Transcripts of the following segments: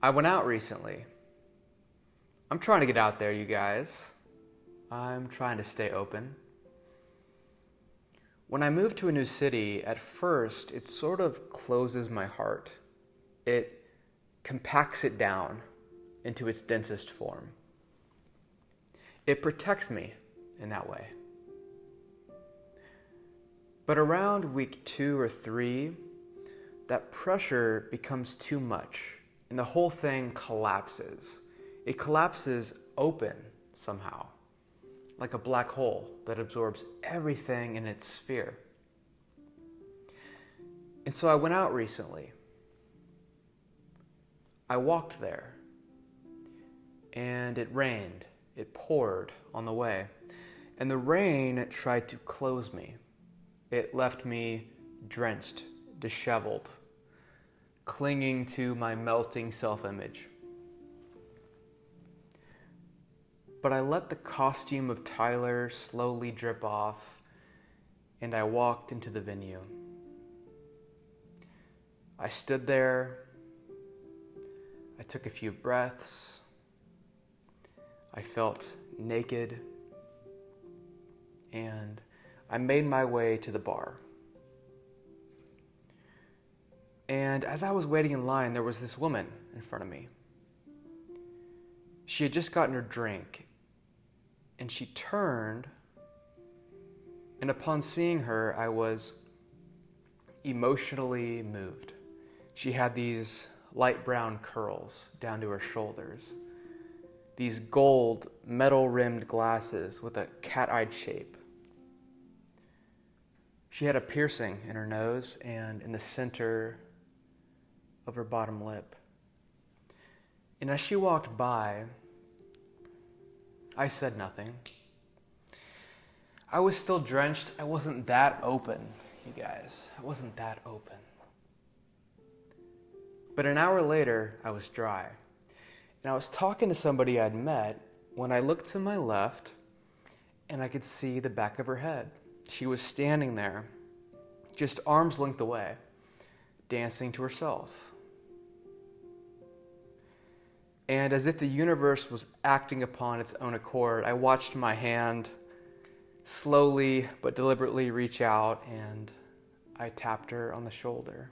I went out recently. I'm trying to get out there, you guys. I'm trying to stay open. When I move to a new city, at first, it sort of closes my heart. It compacts it down into its densest form. It protects me in that way. But around week 2 or 3, that pressure becomes too much, and the whole thing collapses. It collapses open somehow, like a black hole that absorbs everything in its sphere. And so I went out recently. I walked there, and it rained. It poured on the way, and the rain tried to close me. It left me drenched, disheveled, clinging to my melting self-image. But I let the costume of Tyler slowly drip off, and I walked into the venue. I stood there. I took a few breaths. I felt naked, and I made my way to the bar. And as I was waiting in line, there was this woman in front of me. She had just gotten her drink, and she turned, and upon seeing her, I was emotionally moved. She had these light brown curls down to her shoulders, these gold metal-rimmed glasses with a cat-eyed shape. She had a piercing in her nose and in the center of her bottom lip. And as she walked by, I said nothing. I was still drenched. I wasn't that open, you guys. I wasn't that open. But an hour later, I was dry. And I was talking to somebody I'd met when I looked to my left and I could see the back of her head. She was standing there, just arm's length away, dancing to herself. And as if the universe was acting upon its own accord, I watched my hand slowly but deliberately reach out, and I tapped her on the shoulder.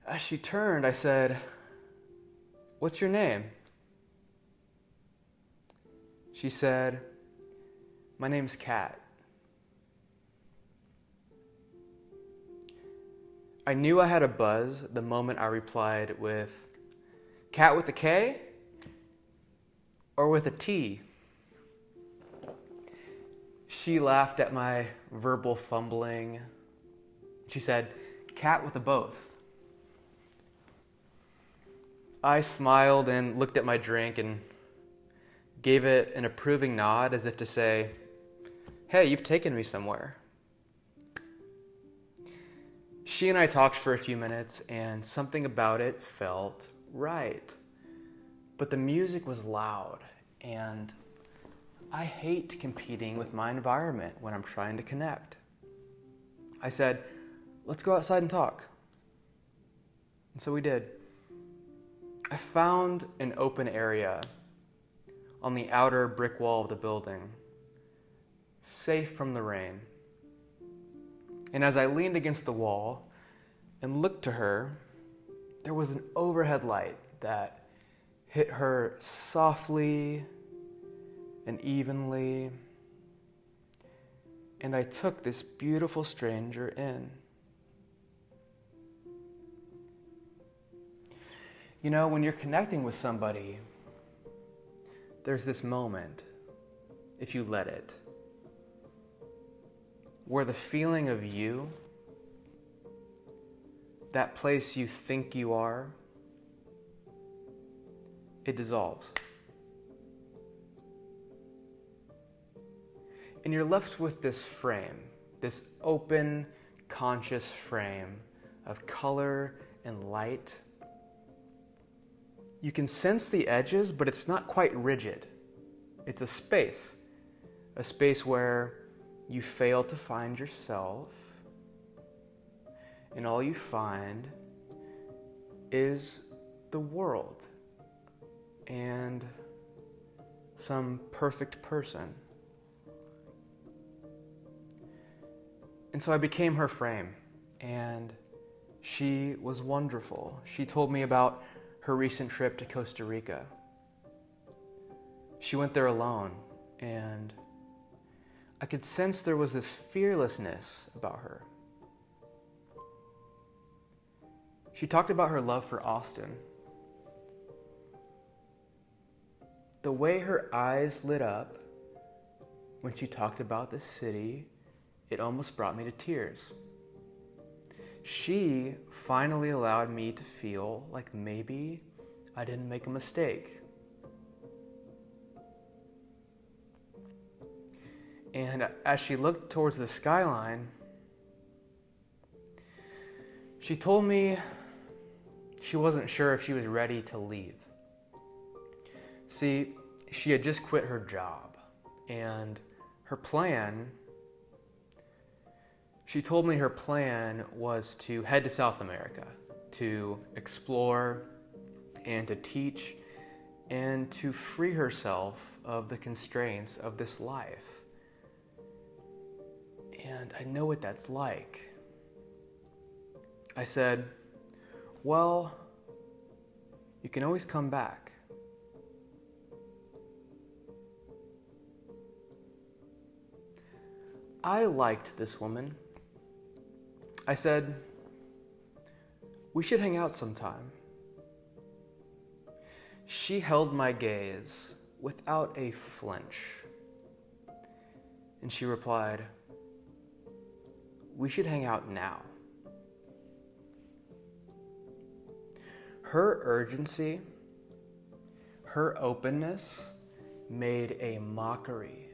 As she turned, I said, "What's your name?" She said, "My name's Kat." I knew I had a buzz the moment I replied with, "Kat with a K or with a T?" She laughed at my verbal fumbling. She said, "Kat with a both." I smiled and looked at my drink and gave it an approving nod as if to say, "Hey, you've taken me somewhere." She and I talked for a few minutes, and something about it felt right. But the music was loud, and I hate competing with my environment when I'm trying to connect. I said, "Let's go outside and talk." And so we did. I found an open area on the outer brick wall of the building, safe from the rain. And as I leaned against the wall and looked to her, there was an overhead light that hit her softly and evenly. And I took this beautiful stranger in. You know, when you're connecting with somebody, there's this moment, if you let it, where the feeling of you, that place you think you are, it dissolves. And you're left with this frame, this open, conscious frame of color and light. You can sense the edges, but it's not quite rigid. It's a space where you fail to find yourself, and all you find is the world and some perfect person. And so I became her frame, and she was wonderful. She told me about her recent trip to Costa Rica. She went there alone, and I could sense there was this fearlessness about her. She talked about her love for Austin. The way her eyes lit up when she talked about the city, it almost brought me to tears. She finally allowed me to feel like maybe I didn't make a mistake. And as she looked towards the skyline, she told me she wasn't sure if she was ready to leave. See, she had just quit her job, and she told me her plan was to head to South America, to explore and to teach and to free herself of the constraints of this life. And I know what that's like. I said, well, you can always come back. I liked this woman. I said, we should hang out sometime. She held my gaze without a flinch. And she replied, we should hang out now. Her urgency, her openness made a mockery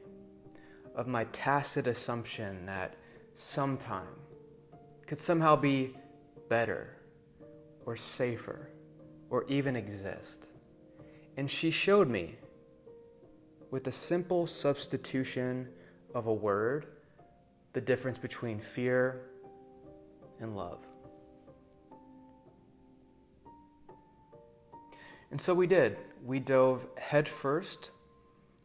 of my tacit assumption that sometime could somehow be better or safer or even exist. And she showed me, with a simple substitution of a word, the difference between fear and love. And so we did. We dove headfirst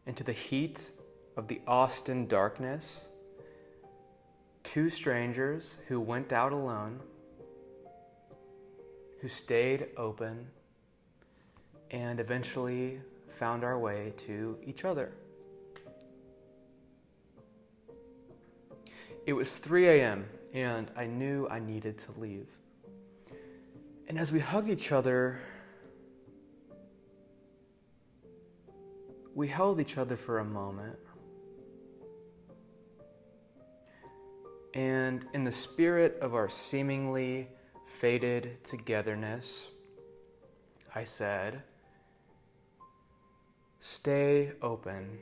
into the heat of the Austin darkness. Two strangers who went out alone, who stayed open, and eventually found our way to each other. It was 3 a.m. and I knew I needed to leave. And as we hugged each other, we held each other for a moment. And in the spirit of our seemingly faded togetherness, I said, stay open,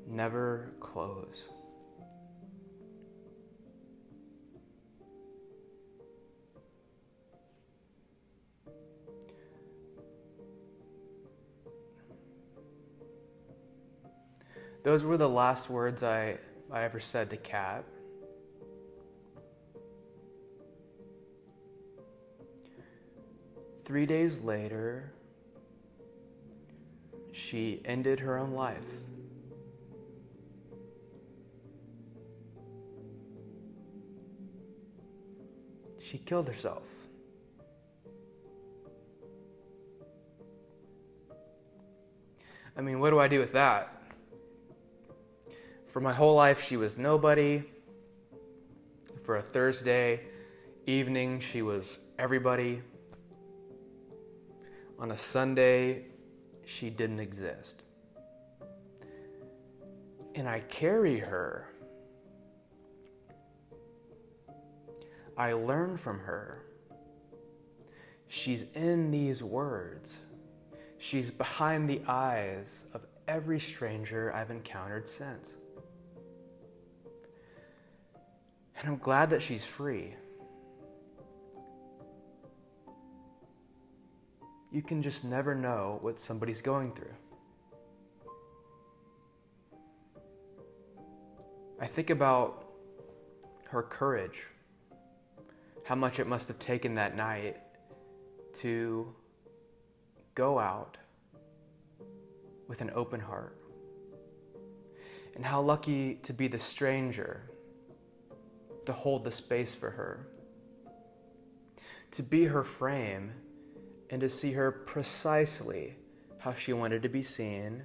never close. Those were the last words I ever said to Kat. Three days later, she ended her own life. She killed herself. I mean, what do I do with that? For my whole life, she was nobody. For a Thursday evening, she was everybody. On a Sunday, she didn't exist. And I carry her. I learn from her. She's in these words. She's behind the eyes of every stranger I've encountered since. And I'm glad that she's free. You can just never know what somebody's going through. I think about her courage, how much it must have taken that night to go out with an open heart. And how lucky to be the stranger, to hold the space for her, to be her frame, and to see her precisely how she wanted to be seen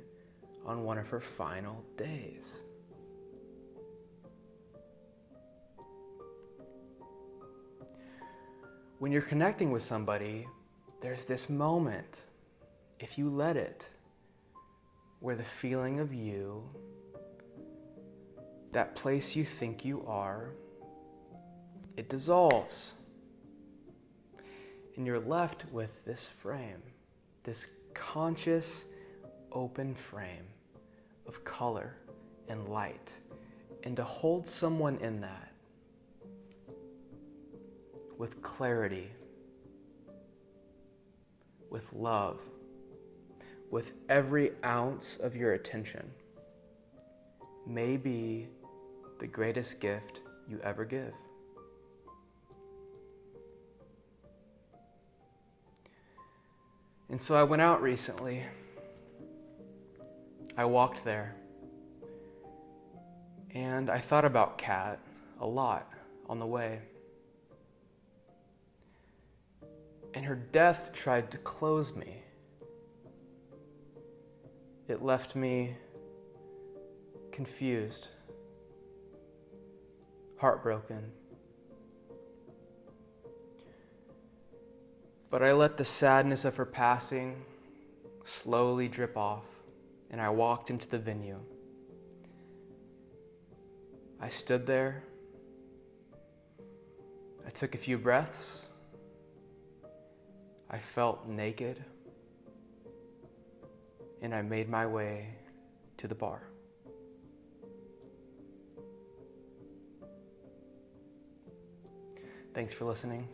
on one of her final days. When you're connecting with somebody, there's this moment, if you let it, where the feeling of you, that place you think you are, it dissolves. And you're left with this frame, this conscious, open frame of color and light. And to hold someone in that with clarity, with love, with every ounce of your attention, may be the greatest gift you ever give. And so I went out recently. I walked there. And I thought about Kat a lot on the way. And her death tried to close me. It left me confused, heartbroken. But I let the sadness of her passing slowly drip off, and I walked into the venue. I stood there. I took a few breaths. I felt naked, and I made my way to the bar. Thanks for listening.